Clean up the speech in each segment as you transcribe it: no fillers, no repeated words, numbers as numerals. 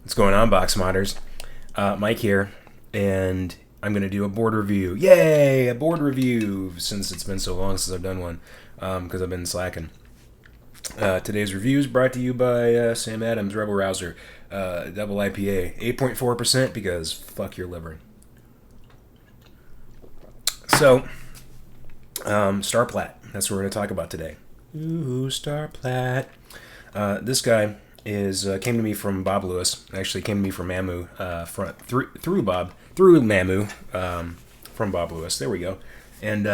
What's going on, Box Modders? Mike here, and I'm going to do a board review. Yay! A board review, since it's been so long since I've done one, because I've been slacking. Today's review is brought to you by Sam Adams Rebel Rouser, double IPA, 8.4%, because fuck your liver. So, Starplat, that's what we're going to talk about today. Ooh, Starplat. This guy came to me from Bob Lewis. Actually, came to me from Mamu, through Mamu, from Bob Lewis. There we go. And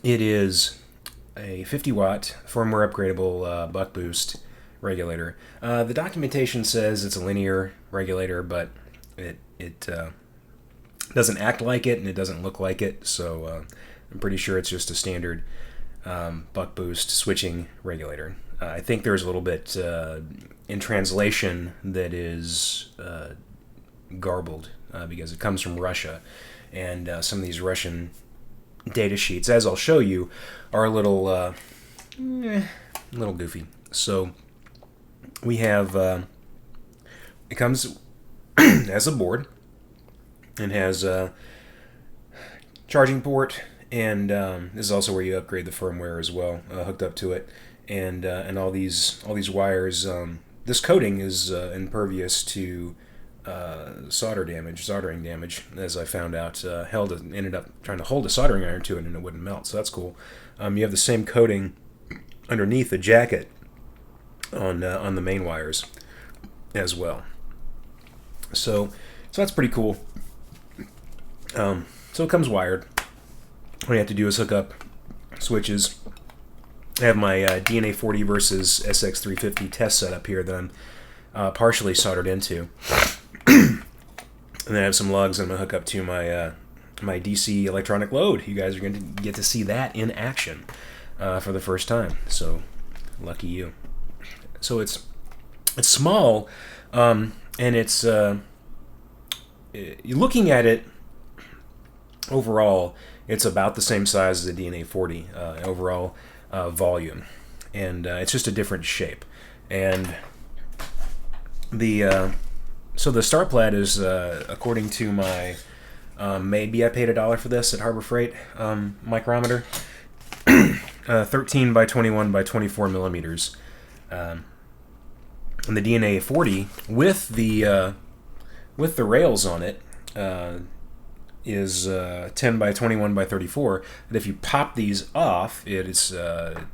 it is a 50-watt firmware upgradable buck boost regulator. The documentation says it's a linear regulator, but it doesn't act like it and it doesn't look like it. So I'm pretty sure it's just a standard buck boost switching regulator. I think there's a little bit in translation that is garbled because it comes from Russia, and some of these Russian data sheets, as I'll show you, are a little goofy. So we have it comes as a board and has a charging port, and this is also where you upgrade the firmware as well, hooked up to it. And all these wires. This coating is impervious to soldering damage, as I found out. Ended up trying to hold a soldering iron to it, and it wouldn't melt. So that's cool. You have the same coating underneath the jacket on the main wires as well. So that's pretty cool. So it comes wired. What you have to do is hook up switches. I have my DNA 40 versus SX350 test setup here that I'm partially soldered into. And then I have some lugs I'm going to hook up to my DC electronic load. You guys are going to get to see that in action for the first time. So, lucky you. So it's small, and it's looking at it overall, it's about the same size as the DNA 40 overall. Volume, and it's just a different shape. And the Starplat is according to my maybe I paid $1 for this at Harbor Freight micrometer, 13 by 21 by 24 millimeters, and the DNA 40 with the rails on it is 10 by 21 by 34, and if you pop these off, it is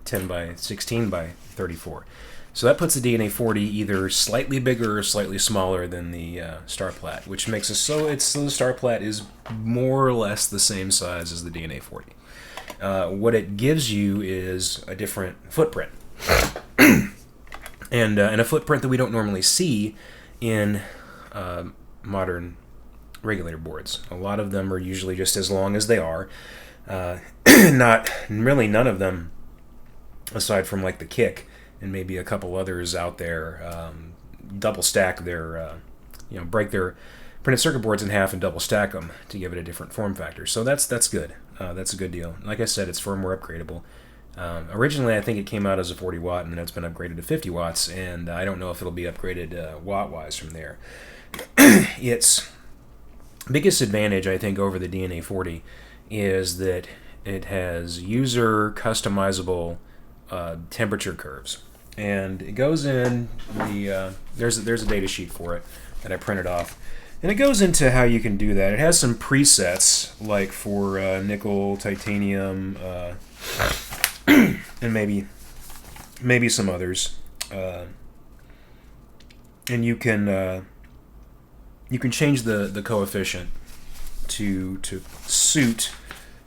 10 by 16 by 34. So that puts the DNA 40 either slightly bigger or slightly smaller than the Starplat, which makes it so the Starplat is more or less the same size as the DNA 40. What it gives you is a different footprint, and a footprint that we don't normally see in modern regulator boards. A lot of them are usually just as long as they are. Not really, none of them, aside from like the Kick and maybe a couple others out there, double stack their, break their printed circuit boards in half and double stack them to give it a different form factor. So that's good. That's a good deal. Like I said, it's firmware upgradable. Originally, I think it came out as a 40 watt, and then it's been upgraded to 50 watts, and I don't know if it'll be upgraded watt-wise from there. Its biggest advantage, I think, over the DNA 40 is that it has user customizable temperature curves, and it goes in the there's a data sheet for it that I printed off, and it goes into how you can do that. It has some presets like for nickel, titanium, and maybe some others, and you can change the coefficient to suit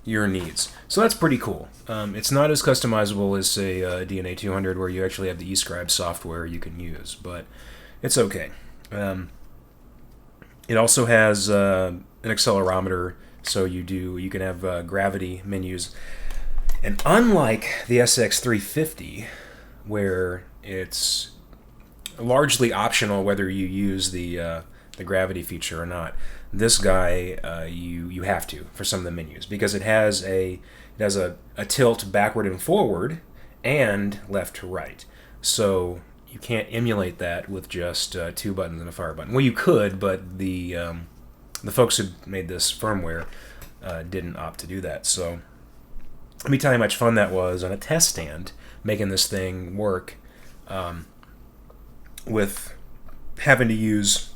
your needs. So that's pretty cool. It's not as customizable as, say, DNA 200, where you actually have the eScribe software you can use, but it's okay. It also has an accelerometer, so you can have gravity menus. And unlike the SX350, where it's largely optional whether you use the gravity feature or not, this guy you have to for some of the menus, because it has a tilt backward and forward and left to right. So you can't emulate that with just 2 buttons and a fire button. Well, you could, but the folks who made this firmware didn't opt to do that. So let me tell you how much fun that was on a test stand, making this thing work with having this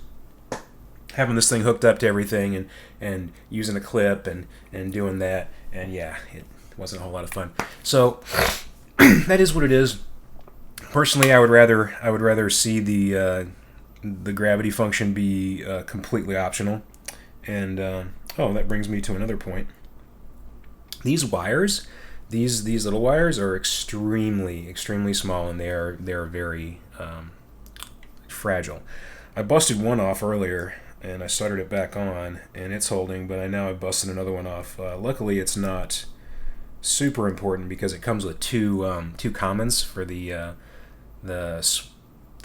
thing hooked up to everything and using a clip and doing that. And yeah, it wasn't a whole lot of fun. So that is what it is. Personally, I would rather see the gravity function be completely optional. And that brings me to another point. These wires, these little wires, are extremely small, and they are very fragile. I busted one off earlier, and I soldered it back on, and it's holding. But I busted another one off. Luckily, it's not super important because it comes with two commons for the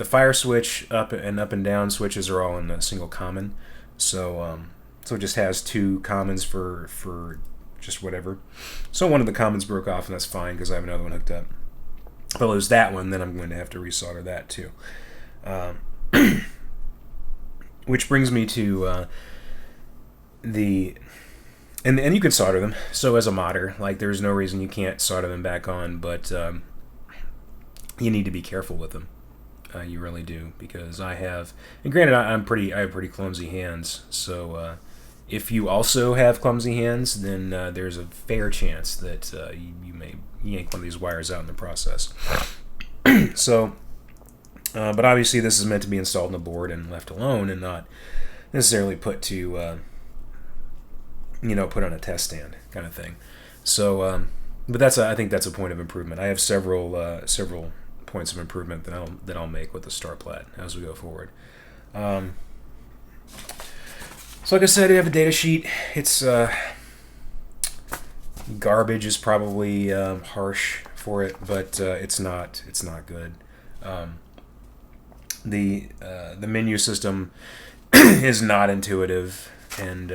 fire switch. Up and down switches are all in a single common, so it just has 2 commons for just whatever. So one of the commons broke off, and that's fine because I have another one hooked up. If I lose that one, then I'm going to have to resolder that too. Which brings me to and you can solder them. So as a modder, like, there's no reason you can't solder them back on, but you need to be careful with them. You really do, because I have, and granted, I have pretty clumsy hands. So if you also have clumsy hands, then there's a fair chance that you may yank one of these wires out in the process. So, but obviously this is meant to be installed in the board and left alone, and not necessarily put to put on a test stand kind of thing. So, but I think that's a point of improvement. I have several points of improvement that I'll make with the Starplat as we go forward. So like I said, I have a data sheet. It's garbage is probably harsh for it, but it's not good. The menu system is not intuitive, and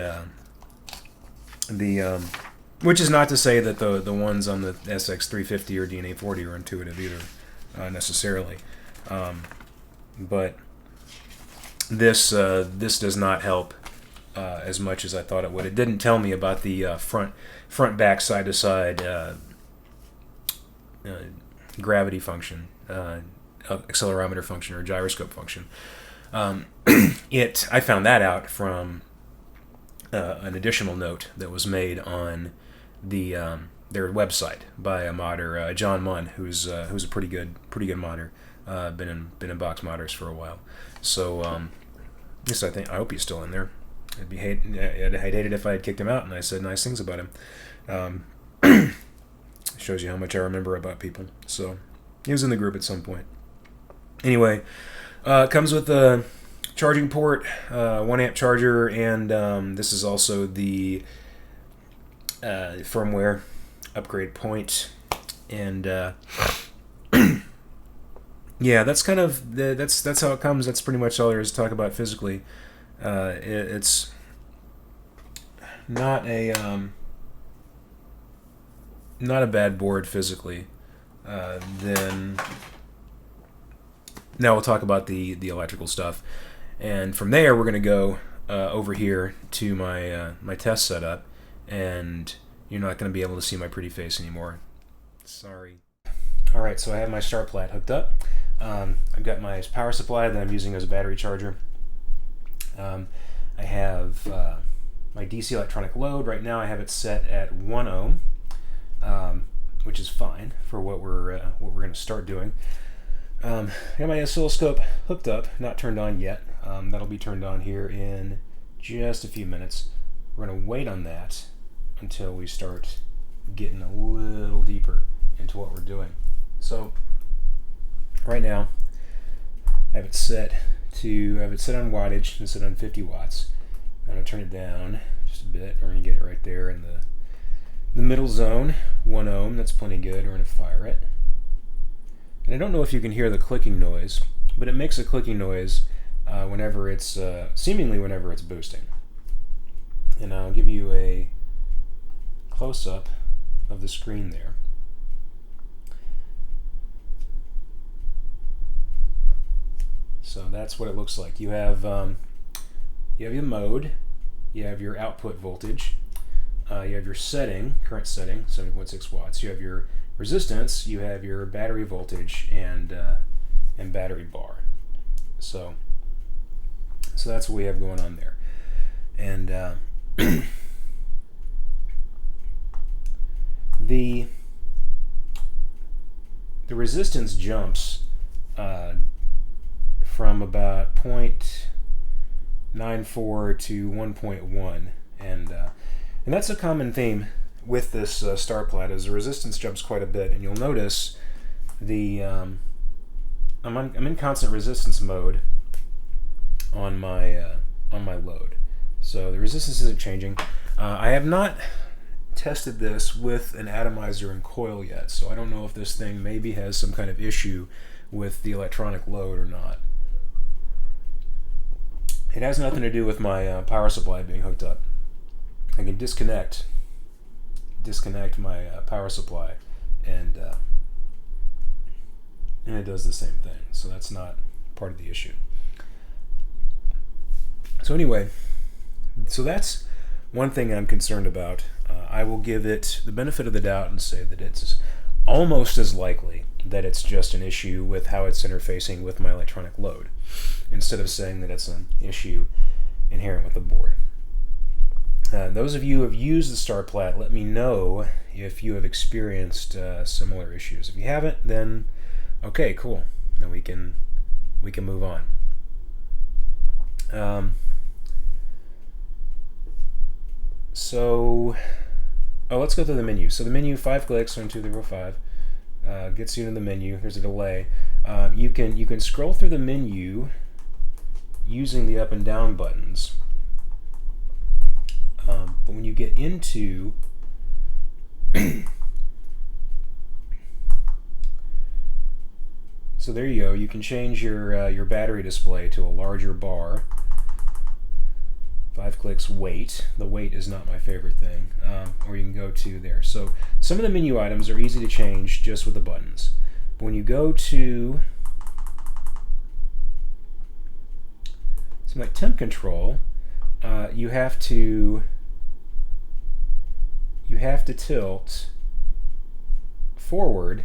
which is not to say that the ones on the SX350 or DNA40 are intuitive either, necessarily. But this does not help as much as I thought it would. It didn't tell me about the front back side to side gravity function, accelerometer function, or gyroscope function. I found that out from an additional note that was made on their website by a modder, John Munn, who's a pretty good modder. Been in box modders for a while. So yes, I hope he's still in there. I'd hate it if I had kicked him out and I said nice things about him. Shows you how much I remember about people. So he was in the group at some point. Anyway, comes with a charging port, 1 amp charger, and this is also the firmware upgrade point. And yeah, that's kind of that's how it comes. That's pretty much all there is to talk about physically. It's not a bad board physically. Then now we'll talk about the electrical stuff, and from there we're going to go over here to my test setup, and you're not going to be able to see my pretty face anymore. Sorry. All right, so I have my Starplat hooked up. I've got my power supply that I'm using as a battery charger. I have my DC electronic load. Right now I have it set at 1 ohm, which is fine for what we're going to start doing. I got my oscilloscope hooked up, not turned on yet. That'll be turned on here in just a few minutes. We're going to wait on that until we start getting a little deeper into what we're doing. So right now I have it set on wattage and set on 50 watts. I'm going to turn it down just a bit. We're going to get it right there in the middle zone, 1 ohm. That's plenty good. We're going to fire it. And I don't know if you can hear the clicking noise, but it makes a clicking noise whenever it's seemingly whenever it's boosting. And I'll give you a close-up of the screen there. So that's what it looks like. You have your mode, you have your output voltage, you have your setting, current setting, 7.6 watts. You have your resistance, you have your battery voltage, and battery bar. So that's what we have going on there. And the resistance jumps from about 0.94 to 1.1, and that's a common theme with this Starplat, is the resistance jumps quite a bit. And you'll notice the I'm in constant resistance mode on my load, so the resistance isn't changing. I have not tested this with an atomizer and coil yet, so I don't know if this thing maybe has some kind of issue with the electronic load or not. It has nothing to do with my power supply being hooked up. I can disconnect my power supply, and it does the same thing, so that's not part of the issue. So anyway, so that's one thing I'm concerned about. I will give it the benefit of the doubt and say that it's almost as likely that it's just an issue with how it's interfacing with my electronic load, instead of saying that it's an issue inherent with the board. Those of you who have used the Starplat, let me know if you have experienced similar issues. If you haven't, then okay, cool. Then we can move on. Let's go through the menu. So the menu, 5 clicks, 1, 2, 3, 4, 5, gets you into the menu. There's a delay. You can scroll through the menu using the up and down buttons. But when you get into so there you go. You can change your battery display to a larger bar. 5 clicks, weight. The weight is not my favorite thing. Or you can go to there. So some of the menu items are easy to change just with the buttons. But when you go to something like temp control, you have to tilt forward.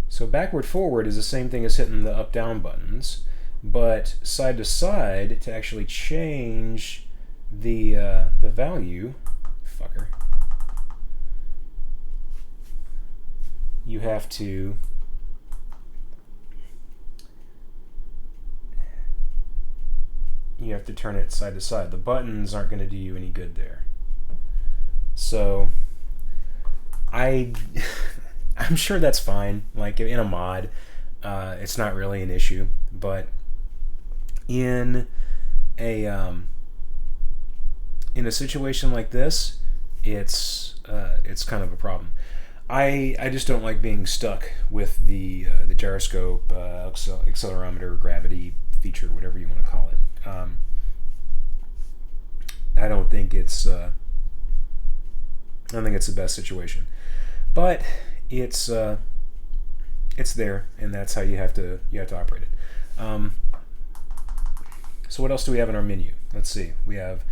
So backward forward is the same thing as hitting the up down buttons, but side to side, to actually change the value, you have to turn it side to side. The buttons aren't going to do you any good there. So I'm sure that's fine. Like in a mod, it's not really an issue, but in a situation like this, it's kind of a problem. I just don't like being stuck with the gyroscope, accelerometer, gravity feature, whatever you want to call it. I don't think it's the best situation, but it's there, and that's how you have to operate it. So what else do we have in our menu? Let's see. We have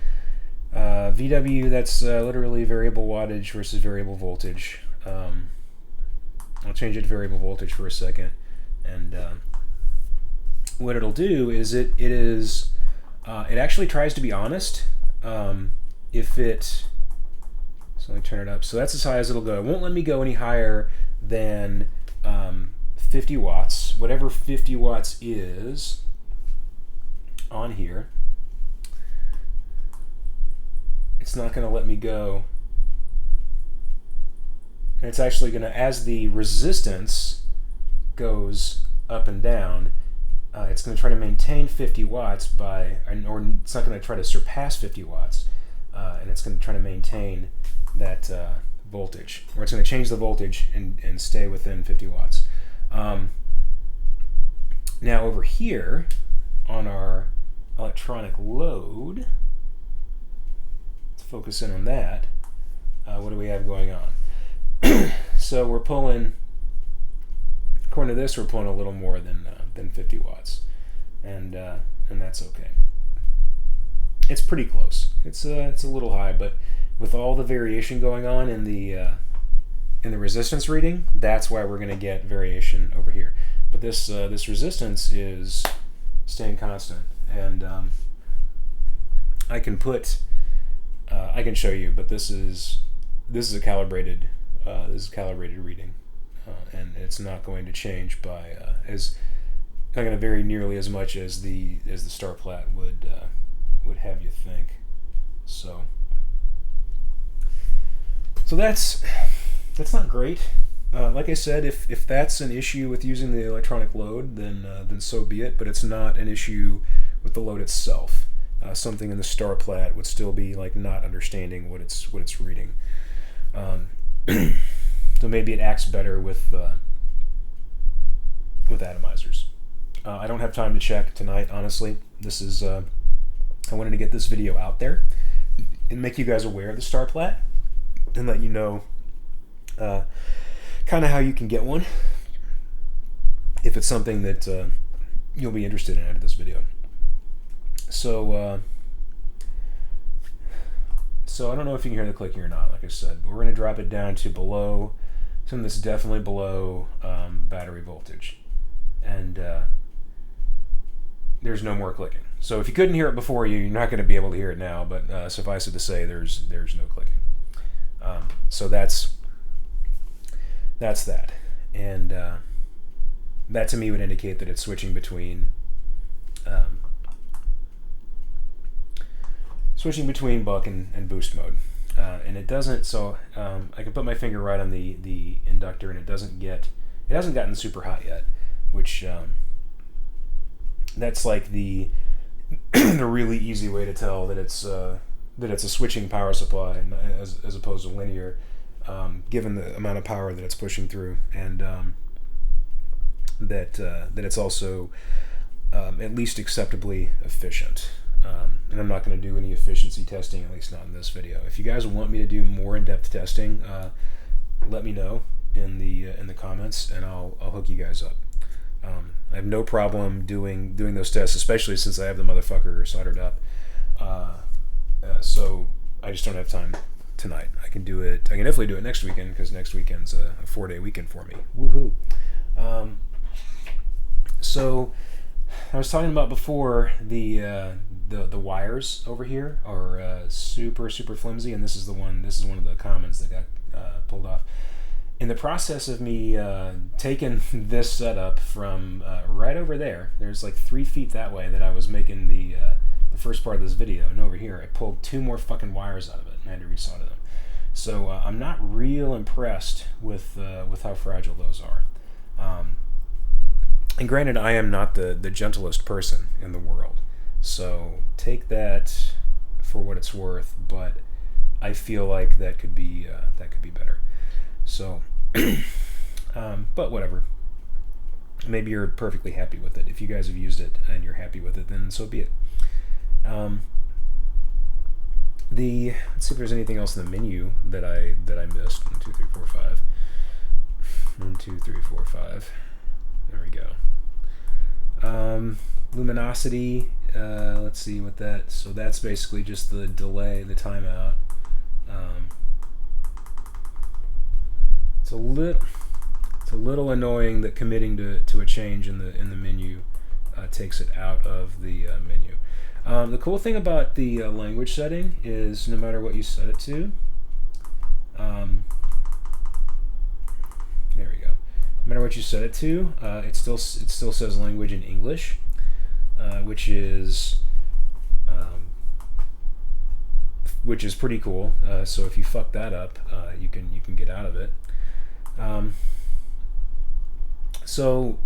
VW. That's literally variable wattage versus variable voltage. I'll change it to variable voltage for a second, and what it'll do is it actually tries to be honest. So let me turn it up. So that's as high as it'll go. It won't let me go any higher than 50 watts, whatever 50 watts is on here. It's not going to let me go. And it's actually going to, as the resistance goes up and down, it's going to try to maintain 50 watts or it's not going to try to surpass 50 watts, and it's going to try to maintain that voltage, or it's going to change the voltage and stay within 50 watts. Now over here on our electronic load, let's focus in on that. What do we have going on? So we're pulling according to this, we're pulling a little more than 50 watts, and that's okay. It's pretty close. It's a little high, but with all the variation going on in the resistance reading, that's why we're going to get variation over here. But this resistance is staying constant, and I can show you, but this is a calibrated reading, and it's not going to change by not going to vary nearly as much as the Starplat would have you think. So that's not great. Like I said, if that's an issue with using the electronic load, then so be it. But it's not an issue with the load itself. Something in the Starplat would still be like not understanding what it's reading. So maybe it acts better with atomizers. I don't have time to check tonight, honestly. This is I wanted to get this video out there and make you guys aware of the Starplat and let you know kind of how you can get one if it's something that you'll be interested in out of this video. So I don't know if you can hear the clicking or not, like I said, but we're going to drop it down to below, something that's definitely below battery voltage. And there's no more clicking. So if you couldn't hear it before, you're not going to be able to hear it now, but suffice it to say, there's no clicking. So that's that. And that to me would indicate that it's switching between buck and boost mode. And it doesn't, so I can put my finger right on the inductor, and it hasn't gotten super hot yet, which that's like the the really easy way to tell that it's a switching power supply as opposed to linear, given the amount of power that it's pushing through, and that it's also at least acceptably efficient. And I'm not going to do any efficiency testing, at least not in this video. If you guys want me to do more in-depth testing, let me know in the comments, and I'll hook you guys up. I have no problem doing those tests, especially since I have the motherfucker soldered up. So I just don't have time tonight. I can definitely do it next weekend, because next weekend's a 4-day weekend for me. Woohoo! So I was talking about before the wires over here are super flimsy, and this is one of the commons that got pulled off. In the process of me taking this setup from right over there's like 3 feet that way that I was making the first part of this video, and over here I pulled 2 more fucking wires out of it and I had to resolder them. So I'm not real impressed with how fragile those are. And granted, I am not the gentlest person in the world, so take that for what it's worth. But I feel like that could be better. So, but whatever. Maybe you're perfectly happy with it. If you guys have used it and you're happy with it, then so be it. Let's see if there's anything else in the menu that I missed. 1, 2, 3, 4, 5. 1, 2, 3, 4, 5. There we go. Luminosity. Let's see what that. So that's basically just the delay, the timeout. It's a little annoying that committing to a change in the menu takes it out of the menu. The cool thing about the language setting is no matter what you set it to, there we go. No matter what you set it to, it still says language in English, which is pretty cool. So if you fuck that up, you can get out of it. So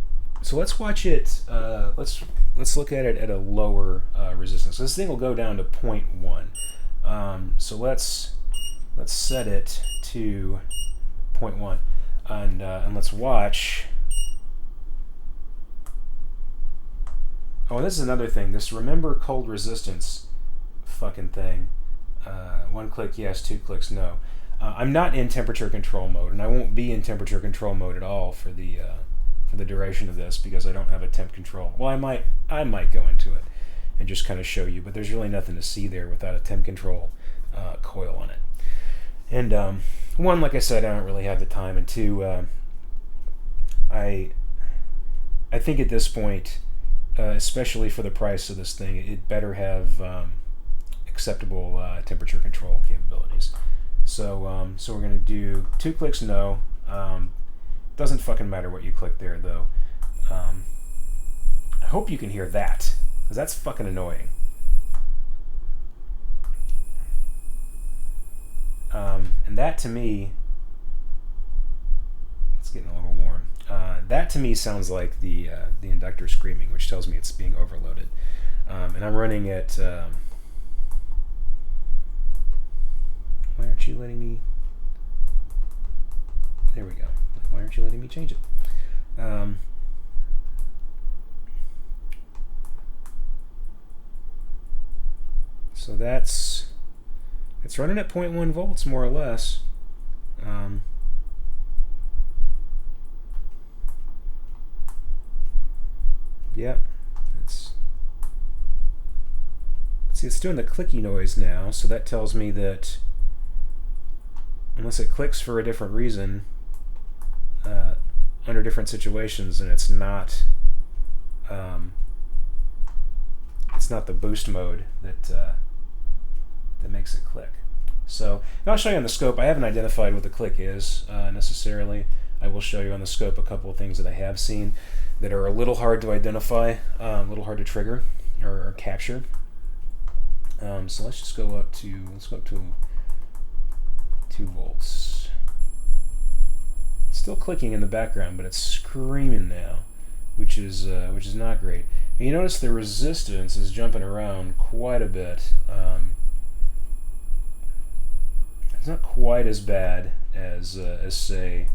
let's watch it. Let's look at it at a lower resistance. This thing will go down to 0.1. So let's set it to 0.1, and let's watch. Oh, and this is another thing. This remember cold resistance fucking thing. 1 click yes, 2 clicks no. I'm not in temperature control mode, and I won't be in temperature control mode at all for the for the duration of this because I don't have a temp control. Well, I might go into it and just kind of show you, but there's really nothing to see there without a temp control coil on it. And one, like I said, I don't really have the time, and two, I think at this point, especially for the price of this thing, it better have acceptable temperature control capabilities. So we're gonna do 2 clicks no. Doesn't fucking matter what you click there though. I hope you can hear that, because that's fucking annoying. And that to me, it's getting a little warm. That to me sounds like the inductor screaming, which tells me it's being overloaded. And I'm running at. Why aren't you letting me? There we go. Why aren't you letting me change it? So it's running at 0.1 volts more or less. Yep, it's doing the clicky noise now, so that tells me that unless it clicks for a different reason under different situations, and it's not the boost mode that makes it click. So I'll show you on the scope. I haven't identified what the click is necessarily. I will show you on the scope a couple of things that I have seen that are a little hard to identify, a little hard to trigger or capture. So let's go up to 2 volts. It's still clicking in the background, but it's screaming now, which is not great. And you notice the resistance is jumping around quite a bit. It's not quite as bad as say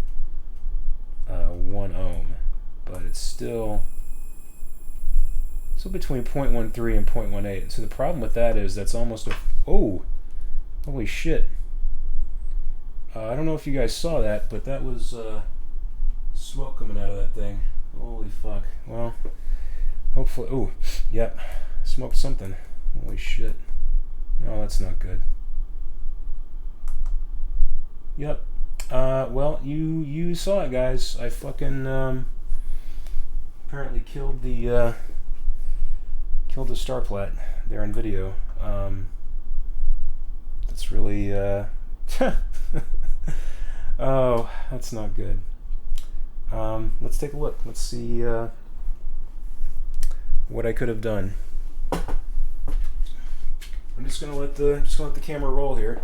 1 ohm, but it's still between 0.13 and 0.18. So the problem with that is that's almost a holy shit. I don't know if you guys saw that, but that was smoke coming out of that thing. Holy fuck. Well, hopefully. Yep, smoked something. Holy shit. Oh, that's not good. Yep. Well, you saw it, guys. I fucking apparently killed the Starplat there in video. That's really oh, that's not good. Let's take a look. Let's see what I could have done. I'm just gonna let the camera roll here.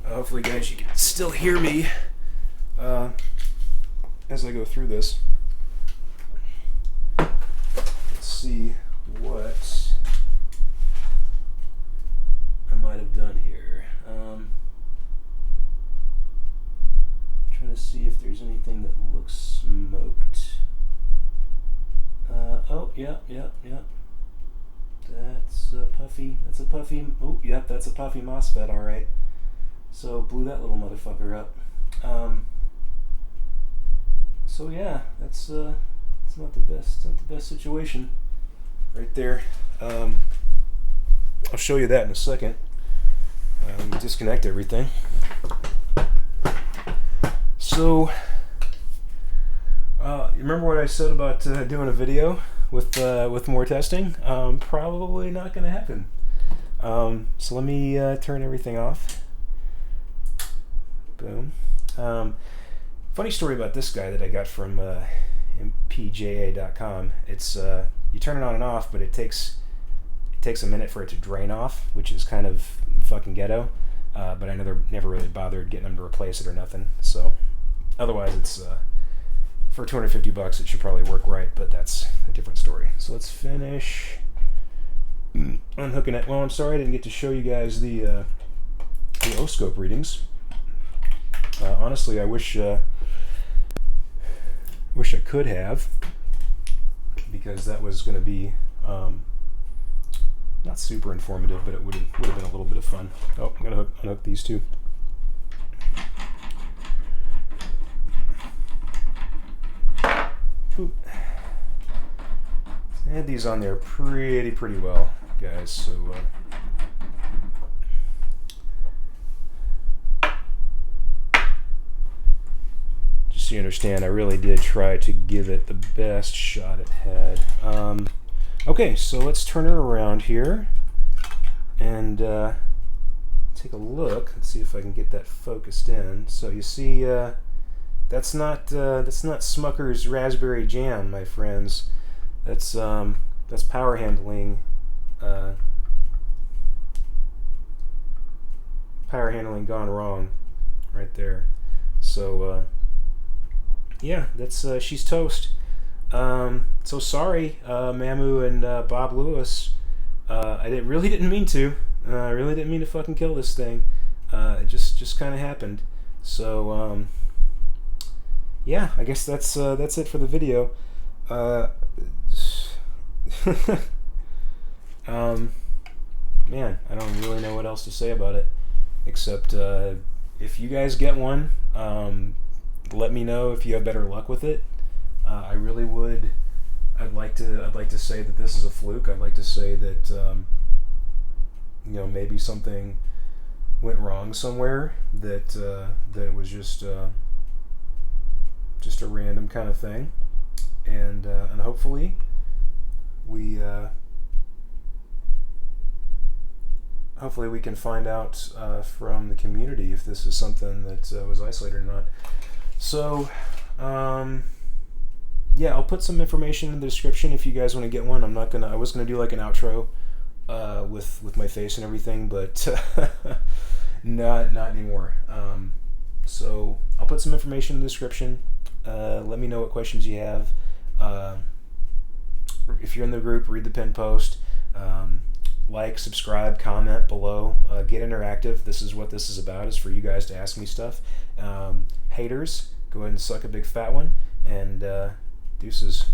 Hopefully, guys, you can still hear me as I go through this. Let's see what I might have done here. Trying to see if there's anything that looks smoked. Yep. That's a puffy. Oh, yep, that's a puffy MOSFET, all right. So blew that little motherfucker up. So yeah, it's not the best. Not the best situation, right there. I'll show you that in a second. Disconnect everything. So, you remember what I said about doing a video with more testing? Probably not going to happen. So let me turn everything off. Boom. Funny story about this guy that I got from mpja.com. It's you turn it on and off, but it takes a minute for it to drain off, which is kind of fucking ghetto. But I never really bothered getting them to replace it or nothing. So otherwise, it's for $250 it should probably work right, but that's a different story. So let's finish unhooking it. Well, I'm sorry I didn't get to show you guys the O-scope readings. Honestly, I wish I could have, because that was going to be not super informative, but it would have been a little bit of fun. Oh, I'm going to unhook these two. Boop. I had these on there pretty well, guys. So just so you understand, I really did try to give it the best shot it had. Okay, so let's turn it around here and take a look. Let's see if I can get that focused in. So you see, that's not Smucker's raspberry jam, my friends. That's power handling. Power handling gone wrong, right there. So yeah, that's she's toast. So sorry, Mamu and Bob Lewis. I really didn't mean to. I really didn't mean to fucking kill this thing. It just kind of happened. So yeah, I guess that's it for the video. Man, I don't really know what else to say about it, except if you guys get one, let me know if you have better luck with it. I really would. I'd like to say that this is a fluke. I'd like to say that maybe something went wrong somewhere. That it was just a random kind of thing, and hopefully we can find out from the community if this is something that was isolated or not. So yeah, I'll put some information in the description if you guys want to get one. I was gonna do like an outro with my face and everything, but not anymore. So I'll put some information in the description. Let me know what questions you have. If you're in the group, read the pinned post. Like, subscribe, comment below. Get interactive. This is what this is about, is for you guys to ask me stuff. Haters, go ahead and suck a big fat one, and deuces.